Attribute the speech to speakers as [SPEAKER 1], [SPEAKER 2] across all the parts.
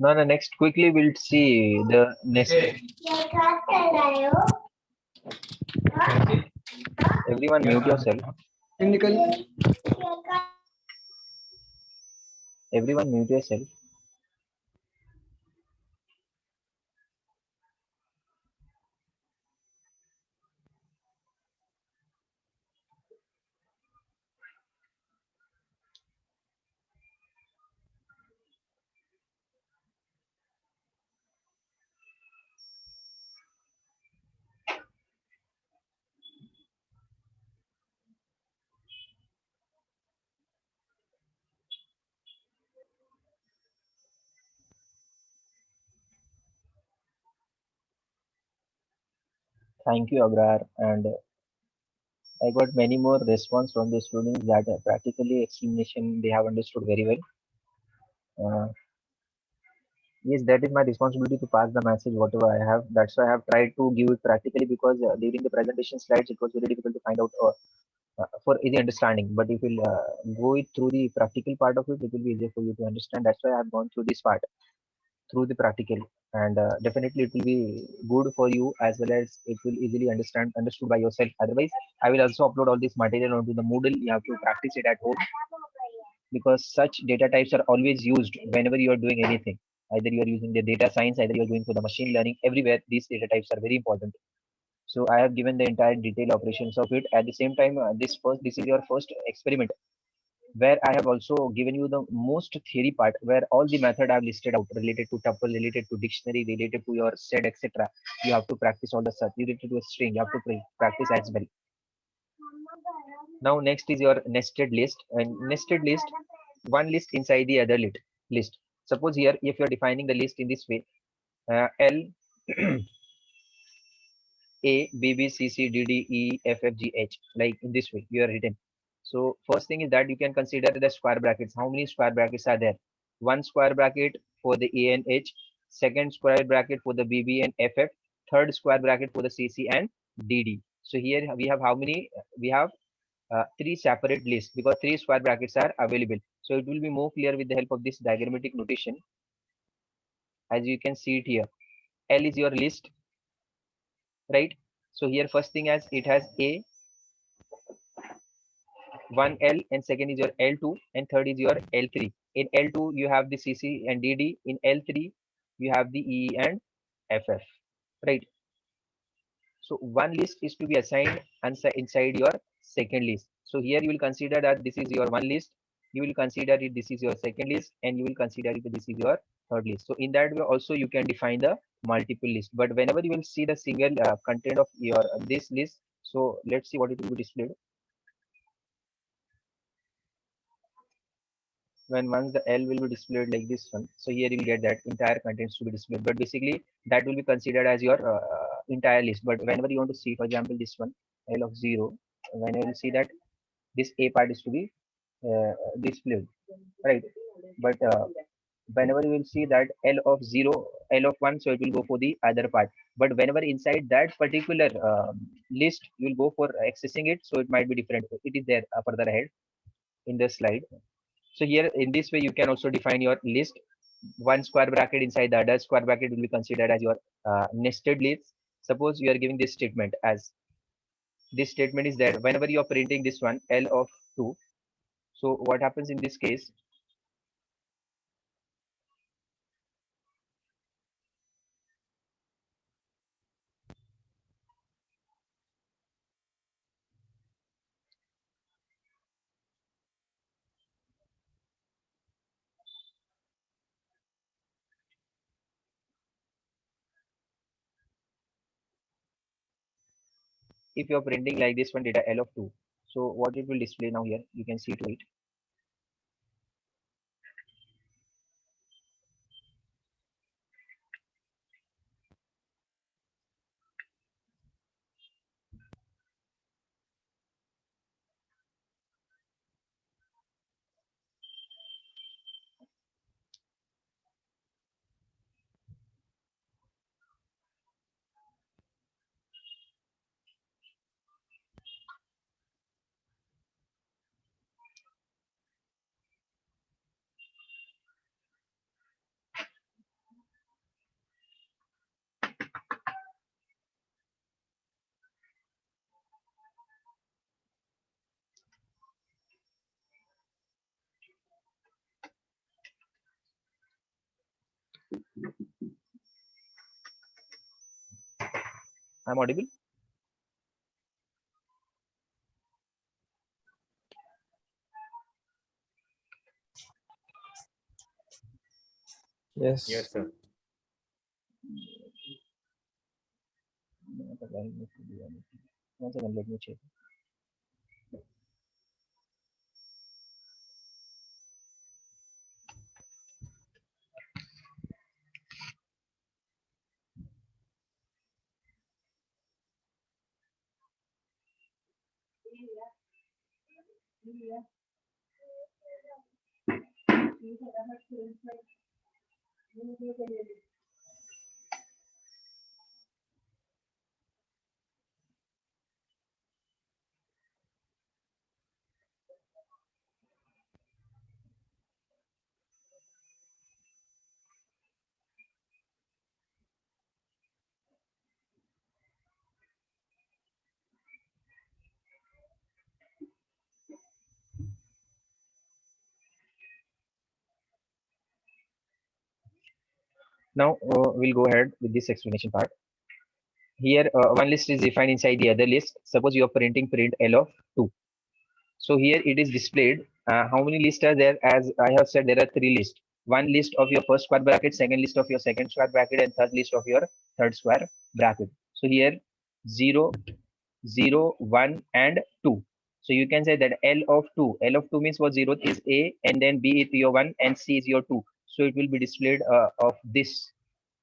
[SPEAKER 1] No, next quickly we'll see the next. Everyone mute yourself.
[SPEAKER 2] Technical.
[SPEAKER 1] Everyone mute yourself. Thank you, Abrar. And I got many more response from the students that practically explanation they have understood very well. Uh, yes, that is my responsibility to pass the message whatever I have. That's why I have tried to give it practically because during the presentation slides it was very difficult to find out for easy understanding. But if you go it through the practical part of it, it will be easier for you to understand. That's why I have gone through this part through the practical, and definitely it will be good for you as well as it will easily understood by yourself. Otherwise, I will also upload all this material onto the Moodle. You have to practice it at home because such data types are always used whenever you are doing anything. Either you are using the data science, either you are doing for the machine learning. Everywhere these data types are very important. So I have given the entire detailed operations of it. At the same time, this is your first experiment where I have also given you the most theory part where all the method I have listed out related to tuple, related to dictionary, related to your set, etc. You have to practice all the stuff related to a string. You have to practice as well. Now next is your nested list, and nested list, one list inside the other list. Suppose here if you are defining the list in this way, L A B B C C D D E F F G H, like in this way you are written. So first thing is that you can consider the square brackets. How many square brackets are there? One square bracket for the A and H, second square bracket for the BB and FF, third square bracket for the CC and DD. So here we have how many? We have three separate lists because three square brackets are available. So it will be more clear with the help of this diagrammatic notation. As you can see it here, L is your list, right? So here first thing as it has A, one L, and second is your L2, and third is your L3. In L2 you have the CC and DD. In L3 you have the E and FF, right? So one list is to be assigned inside your second list. So here you will consider that this is your one list. You will consider it this is your second list, and you will consider it this is your third list. So in that way also you can define the multiple list. But whenever you will see the single content of your this list, so let's see what it will be displayed. When once the L will be displayed like this one, so here you will get that entire contents to be displayed. But basically that will be considered as your entire list. But whenever you want to see, for example, this one L of 0, whenever you see that this A part is to be displayed, right? But whenever you will see that L of 0, L of 1, so it will go for the other part. But whenever inside that particular list you will go for accessing it, so it might be different. It is there further ahead in the slide. So here in this way you can also define your list. One square bracket inside the other square bracket will be considered as your nested list. Suppose you are giving this statement as this statement is there whenever you are printing this one L of 2. So what happens in this case? If you are printing like this one data L of 2, so what it will display now here, you can see to it. I'm audible?
[SPEAKER 2] Yes.
[SPEAKER 3] Yes, sir.
[SPEAKER 1] Once again, let me check. Now we'll go ahead with this explanation part. Here, one list is defined inside the other list. Suppose you are printing print L of 2. So here it is displayed. How many lists are there? As I have said, there are 3 lists. One list of your first square bracket, second list of your second square bracket, and third list of your third square bracket. So here 0, 0, 1, and 2. So you can say that L of 2. L of 2 means what? 0 is A, and then B is your 1, and C is your 2. So it will be displayed of this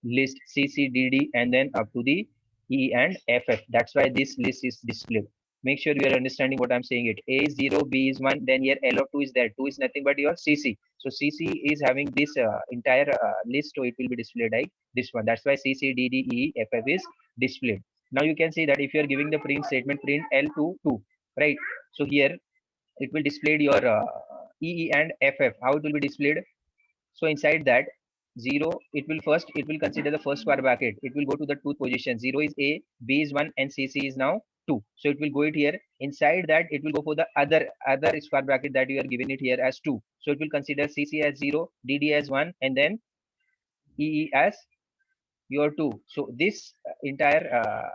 [SPEAKER 1] list C, C, D, D, and then up to the E and FF. That's why this list is displayed. Make sure you are understanding what I'm saying. It A is 0, B is 1, then here L of 2 is there. 2 is nothing but your CC. So CC is having this entire list, so it will be displayed like this one. That's why CC, D, D, E, FF is displayed. Now you can see that if you are giving the print statement print L to 2, right? So here it will display your EE and FF. How it will be displayed? So inside that 0, it will consider the first square bracket. It will go to the 2th position. 0 is A, B is 1, and CC is now 2. So it will go it here. Inside that, it will go for the other square bracket that you are giving it here as 2. So it will consider CC as 0, DD as 1, and then EE as your 2. So this entire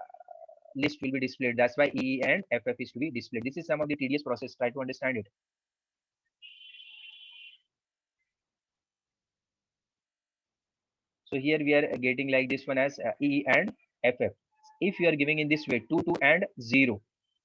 [SPEAKER 1] list will be displayed. That's why EE and FF is to be displayed. This is some of the tedious process. Try to understand it. So here we are getting like this one as E and FF. If you are giving in this way 2, 2 and 0,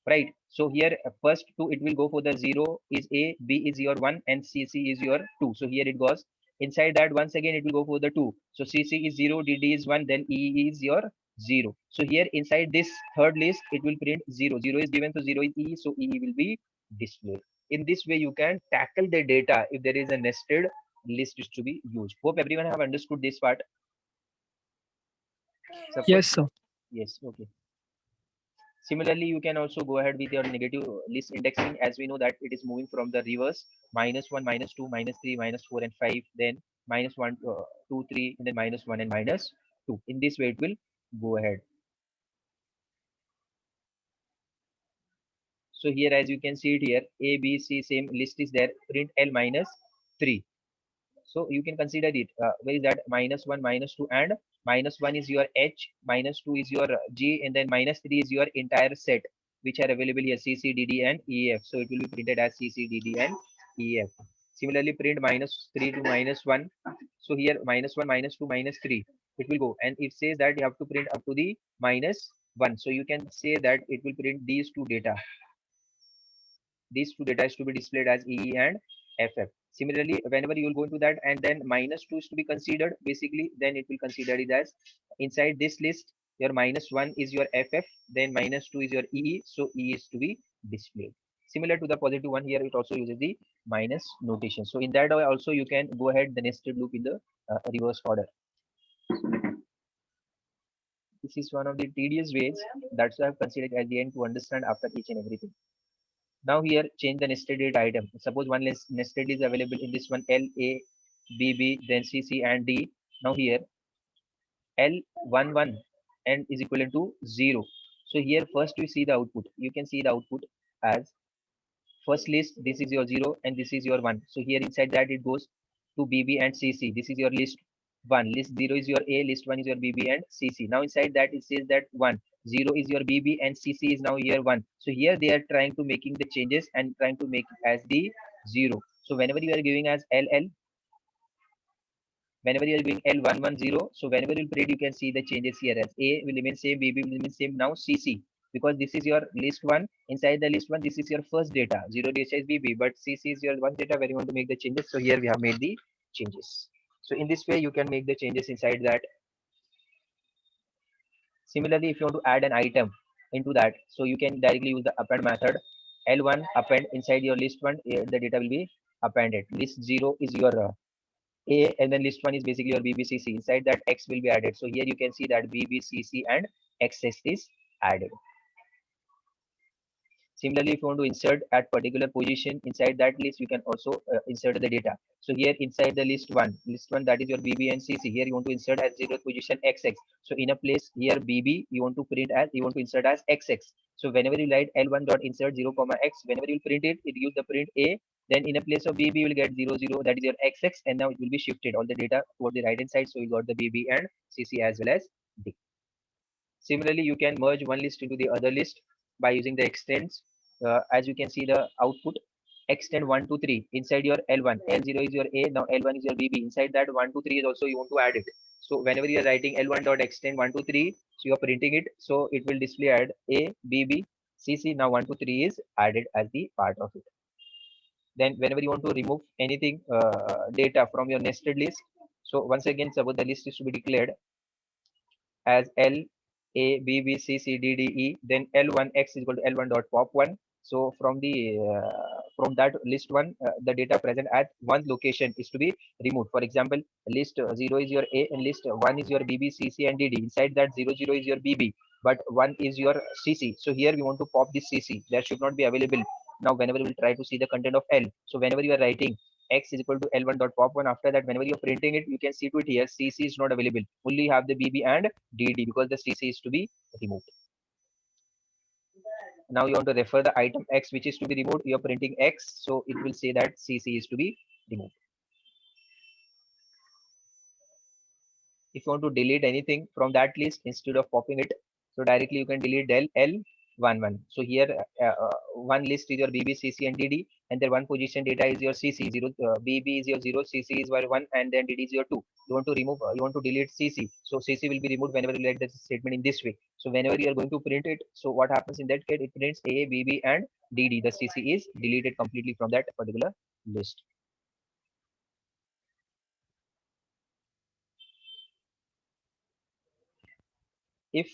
[SPEAKER 1] right? So here first 2 it will go for the 0 is A, B is your 1, and CC is your 2. So here it goes. Inside that once again it will go for the 2. So CC is 0, DD is 1, then E is your 0. So here inside this third list it will print 0. 0 is given, so 0 is E, so E will be displayed. In this way you can tackle the data if there is a nested list is to be used. Hope everyone have understood this part. Suppose,
[SPEAKER 2] Yes, sir.
[SPEAKER 1] yes, okay. Similarly, you can also go ahead with your negative list indexing, as we know that it is moving from the reverse -1, -2, -3, -4, and 5, then -1, 2, 3, and then -1 and -2. In this way, it will go ahead. So here, as you can see it here, A, B, C, same list is there. Print L -3. So you can consider it. Where is that? -1, -2, and -1 is your H, -2 is your G, and then -3 is your entire set, which are available here C, C, D, D, and E, F. So it will be printed as C, C, D, D, and E, F. Similarly, print -3 to -1. So here -1, -2, -3. It will go, and it says that you have to print up to the -1. So you can say that it will print these two data. These two data is to be displayed as EE and FF. Similarly, whenever you will go into that and then -2 is to be considered, basically, then it will consider it as inside this list, your -1 is your FF, then -2 is your EE, so E is to be displayed. Similar to the positive one here, it also uses the minus notation. So in that way also you can go ahead the nested loop in the reverse order. This is one of the tedious ways that's why I've considered at the end to understand after each and everything. Now here change the nested data item. Suppose one nested is available in this one L, A, B, B, then C, C, and D. Now here L 1, 1 and is equivalent to 0. So here first we see the output. You can see the output as first list, this is your 0 and this is your 1. So here inside that it goes to BB and CC. This is your list 1. List 0 is your A, list 1 is your BB and CC. Now inside that it says that 1. 0 is your BB and CC is now here 1. So here they are trying to making the changes and trying to make it as the 0. So whenever you are giving as LL, whenever you are doing L110, so whenever you print, you can see the changes here as A will remain same, BB will remain same, now CC. Because this is your list 1, inside the list 1, this is your first data, 0 data is BB, but CC is your one data where you want to make the changes. So here we have made the changes. So in this way, you can make the changes inside that. Similarly, if you want to add an item into that, so you can directly use the append method. L1 append inside your list 1, the data will be appended. List 0 is your A, and then list 1 is basically your BBCC. Inside that X will be added. So here you can see that BBCC and XS is added. Similarly, if you want to insert at particular position inside that list, you can also insert the data. So here inside the list 1 that is your BB and CC. Here you want to insert at 0th position XX. So in a place here BB, you want to print as, you want to insert as XX. So whenever you write L1 dot insert 0, X, whenever you print it, it gives the print A. Then in a place of BB, you will get 0, that is your XX, and now it will be shifted all the data toward the right hand side. So you got the BB and CC as well as D. Similarly, you can merge one list into the other list by using the extends. As you can see the output, extend 1 to 3 inside your L1. L0 is your A, now L1 is your BB. Inside that 1 to 3 is also you want to add it. So whenever you are writing L1 dot extend 1 to 3, so you are printing it. So it will display add A, BB, CC. Now 1 to 3 is added as the part of it. Then whenever you want to remove anything data from your nested list, so once again, suppose the list is to be declared as L A B B C C D D E, then L1 X is equal to L1 dot pop 1. So from the from that list 1, the data present at one location is to be removed. For example, list 0 is your A and list 1 is your BB, CC and DD. Inside that 0 is your BB, but 1 is your CC. So here we want to pop this CC. That should not be available. Now whenever we will try to see the content of L, so whenever you are writing X is equal to L1 dot pop 1, after that whenever you're printing it, you can see to it here CC is not available. Only you have the BB and DD because the CC is to be removed. Now you want to refer the item X which is to be removed. You're printing X, so it will say that CC is to be removed. If you want to delete anything from that list instead of popping it, so directly you can delete del L11. So here one list is your BB, CC and DD, and then one position data is your CC. BB is your 0, CC is your 1, and then DD is your 2. You want to remove, you want to delete CC. So CC will be removed whenever you write the statement in this way. So whenever you are going to print it, so what happens in that case, it prints A, BB and DD. The CC is deleted completely from that particular list. If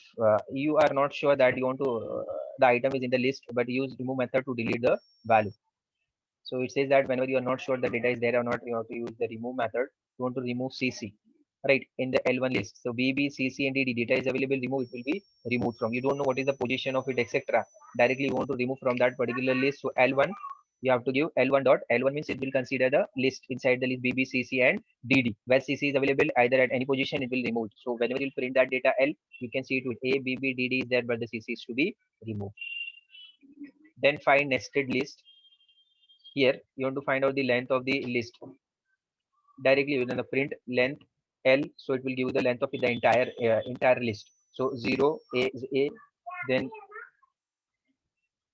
[SPEAKER 1] you are not sure that you want to the item is in the list, but use remove method to delete the value. So it says that whenever you are not sure the data is there or not, you have to use the remove method. You want to remove CC, right, in the L1 list. So BB, CC and DD data is available, remove, it will be removed from. You don't know what is the position of it, etc. Directly you want to remove from that particular list. So L1, you have to give L1 dot, L1 means it will consider the list inside the list BB, CC and DD. Where CC is available either at any position, it will remove. So whenever you print that data L, you can see it with A, BB, DD is there, but the CC is to be removed. Then find nested list. Here you want to find out the length of the list. Directly within the print length L, so it will give you the length of the entire list. So 0 A is A, then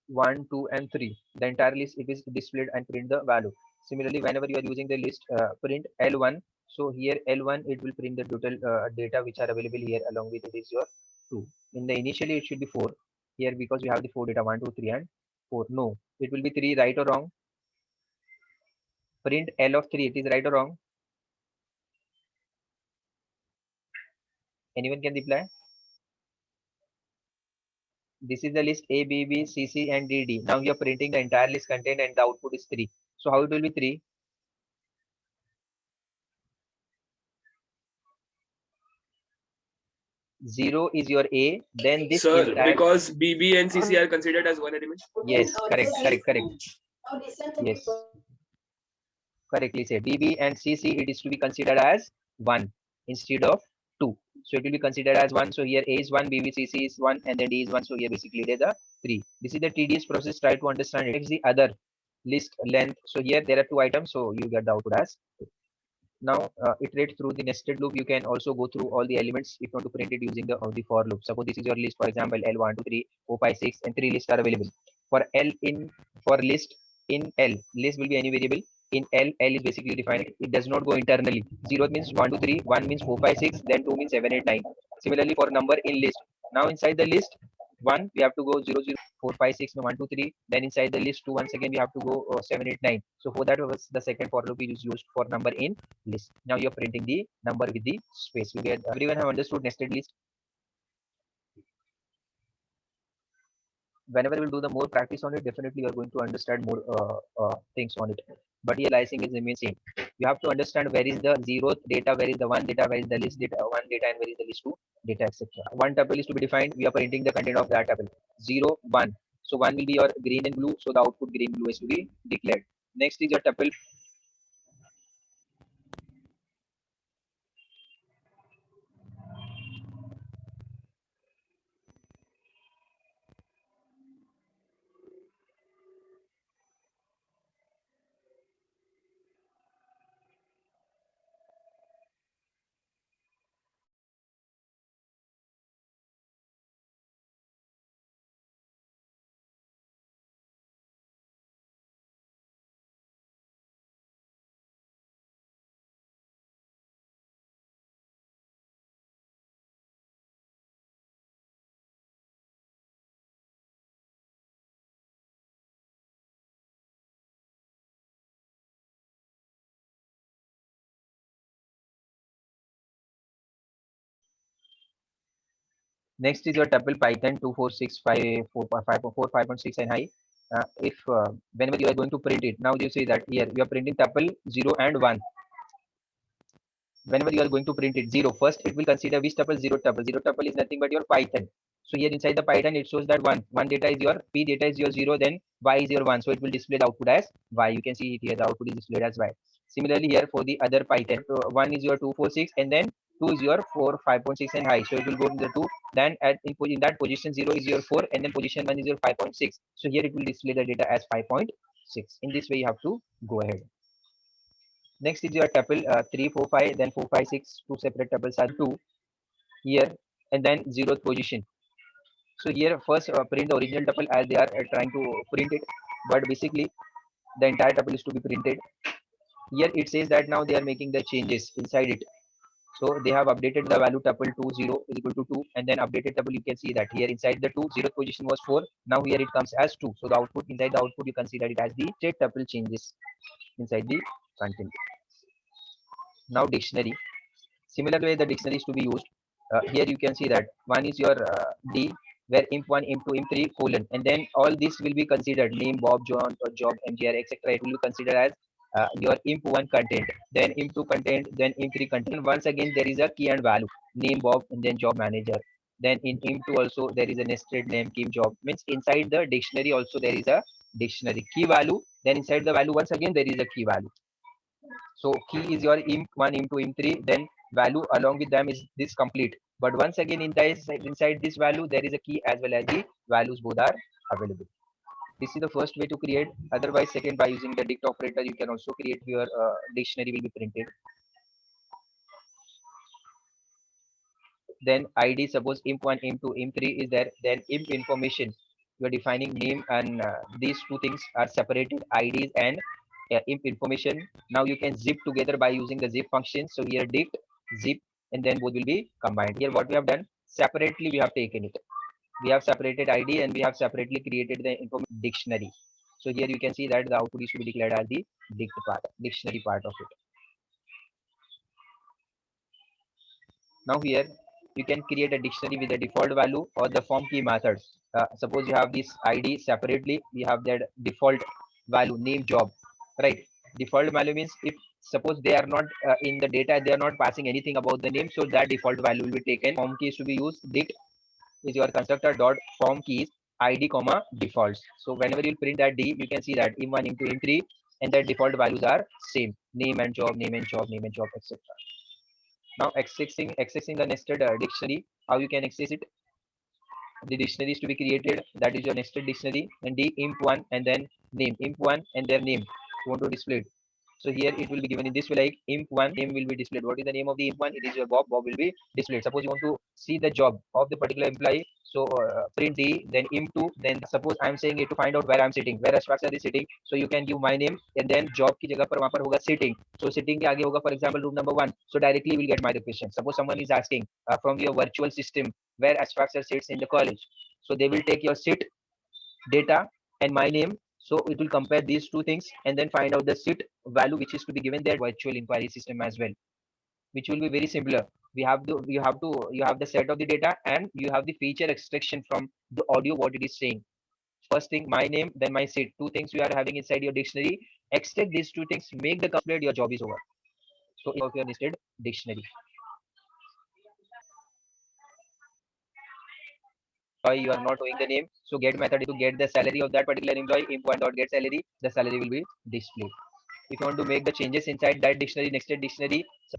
[SPEAKER 1] 1, 2 and 3. The entire list it is displayed and print the value. Similarly, whenever you are using the list print L1, so here L1 it will print the total data which are available here, along with it is your 2. In the initially it should be 4 here because we have the 4 data 1, 2, 3 and 4. No, it will be 3, right or wrong? Print L of 3, it is right or wrong? Anyone can reply? This is the list A, B, B, C, C, and D, D. Now you are printing the entire list content and the output is 3. So how it will be 3? 0 is your A, then this
[SPEAKER 2] Sir,
[SPEAKER 1] entire...
[SPEAKER 2] because BB and CC are considered as one element.
[SPEAKER 1] Yes, correct. Yes, correctly said. BB and CC, it is to be considered as 1 instead of 2. So it will be considered as 1. So here A is 1, BB, CC is 1, and then D is 1. So here basically there's a 3. This is the tedious process. Try to understand it. It's the other list length. So here there are 2 items. So you get the output as 2. Now iterate through the nested loop. You can also go through all the elements if you want to print it using the for loop. Suppose this is your list, for example, L1, 2, 3, 4, 5, 6, and 3 lists are available. For L in for list in L, list will be any variable. In L, L is basically defined. It does not go internally. 0 means 1, 2, 3, 1 means 4, 5, 6, then 2 means 7, 8, 9. Similarly for number in list. Now inside the list, 1, we have to go 0, 0, 4, 5, 6, 1, 2, 3. Then inside the list 2, once again, we have to go 7, 8, 9. So for that was the second for loop is used for number in list. Now you're printing the number with the space. You get everyone have understood nested list. Whenever we'll do the more practice on it, definitely you're going to understand more things on it. But realizing is the main same. You have to understand where is the zeroth data, where is the one data, where is the list data, one data, and where is the list two data, etc. One tuple is to be defined. We are printing the content of that tuple. 0, 1. So 1 will be your green and blue. So the output green blue is to be declared. Next is your tuple. Next is your tuple Python 24654 and high. If whenever you are going to print it, now you see that here you are printing tuple 0 and 1. Whenever you are going to print it 0, first it will consider which tuple. 0 tuple. 0 tuple is nothing but your Python. So here inside the Python it shows that 1 data is your P data is your 0, then Y is your 1. So it will display the output as Y. You can see it here, the output is displayed as Y. Similarly here for the other Python, 1 is your 246 and then 2 is your 4 5.6 and high. So it will go to the 2. Then in that position 0 is your 4 and then position 1 is your 5.6. So here it will display the data as 5.6. In this way you have to go ahead. Next is your tuple 3, 4, 5, then 4, 5, 6, two separate tuples are 2 here, and then 0th position. So here first print the original tuple as they are trying to print it, but basically the entire tuple is to be printed. Here it says that now they are making the changes inside it. So they have updated the value tuple 2, 0 is equal to 2, and then updated tuple you can see that here inside the 2, 0th position was 4. Now here it comes as 2. So the output inside the output you consider it as the state tuple changes inside the content. Now dictionary. Similar way the dictionary is to be used. Here you can see that one is your D, where imp1, imp2, imp3 colon, and then all this will be considered name, Bob, John, or job, MGR, etc. It will be considered as your imp1 content, then imp2 content, then imp3 content. Once again there is a key and value, name, Bob, and then job manager. Then in imp2 also there is a nested name, key, job. Means inside the dictionary also there is a dictionary key value. Then inside the value once again there is a key value. So key is your imp1, imp2, imp3, then value along with them is this complete. But once again inside this value, there is a key as well as the values both are available. This is the first way to create. Otherwise, second, by using the dict operator, you can also create your dictionary will be printed. Then ID, suppose imp1, imp2, imp3 is there. Then imp information, you are defining name, and these two things are separated, IDs and imp information. Now you can zip together by using the zip function. So here dict, zip, and then both will be combined. Here what we have done, separately we have taken it. We have separated ID and we have separately created the dictionary. So here you can see that the output is to be declared as the dict part, dictionary part of it. Now here you can create a dictionary with a default value or the form key method. Suppose you have this ID separately, we have that default value, name, job, right? Default value means if suppose they are not in the data, they are not passing anything about the name, so that default value will be taken. Form keys to be used. Dict is your constructor dot form keys ID comma defaults. So whenever you print that D, you can see that im1, im2, im3, and the default values are same, name and job, name and job, name and job, etc. Now accessing the nested dictionary, how you can access it? The dictionary is to be created, that is your nested dictionary, and the imp1 and then name, imp1 and their name. You want to display it. So here it will be given in this way, like imp1 name will be displayed. What is the name of the imp1? It is your Bob. Bob will be displayed. Suppose you want to see the job of the particular employee. So print D, then imp2, then suppose I'm saying it to find out where I'm sitting, where Ashfaq is sitting. So you can give my name and then job की जगह पर वहाँ पर होगा sitting. So sitting के आगे होगा, for example, room number 1. So directly you will get my location. Suppose someone is asking from your virtual system where Ashfaq sits in the college. So they will take your sit data and my name. So it will compare these two things and then find out the sit value which is to be given their virtual inquiry system as well, which will be very similar. You have the set of the data and you have the feature extraction from the audio what it is saying. First thing my name, then my sit. Two things you are having inside your dictionary. Extract these two things, make the complete, your job is over. So of your listed dictionary. You are not knowing the name, so get method to get the salary of that particular employee. Imp1.get salary, the salary will be displayed. If you want to make the changes inside that dictionary, nested dictionary, so,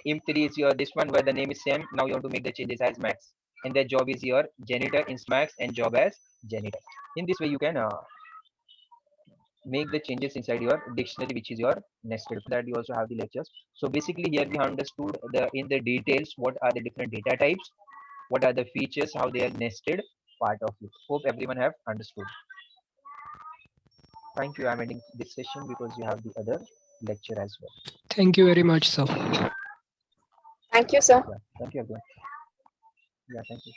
[SPEAKER 1] imp3 is your this one where the name is Sam. Now you want to make the changes as Max, and the job is your janitor in Max and job as janitor. In this way, you can make the changes inside your dictionary, which is your nested. For that you also have the lectures. So basically, here we understood in the details what are the different data types, what are the features, how they are nested part of it. Hope everyone have understood. Thank you. I'm ending this session because you have the other lecture as well.
[SPEAKER 3] Thank you very much, sir.
[SPEAKER 4] Thank you, sir.
[SPEAKER 1] Yeah, thank you everyone. Yeah, thank you.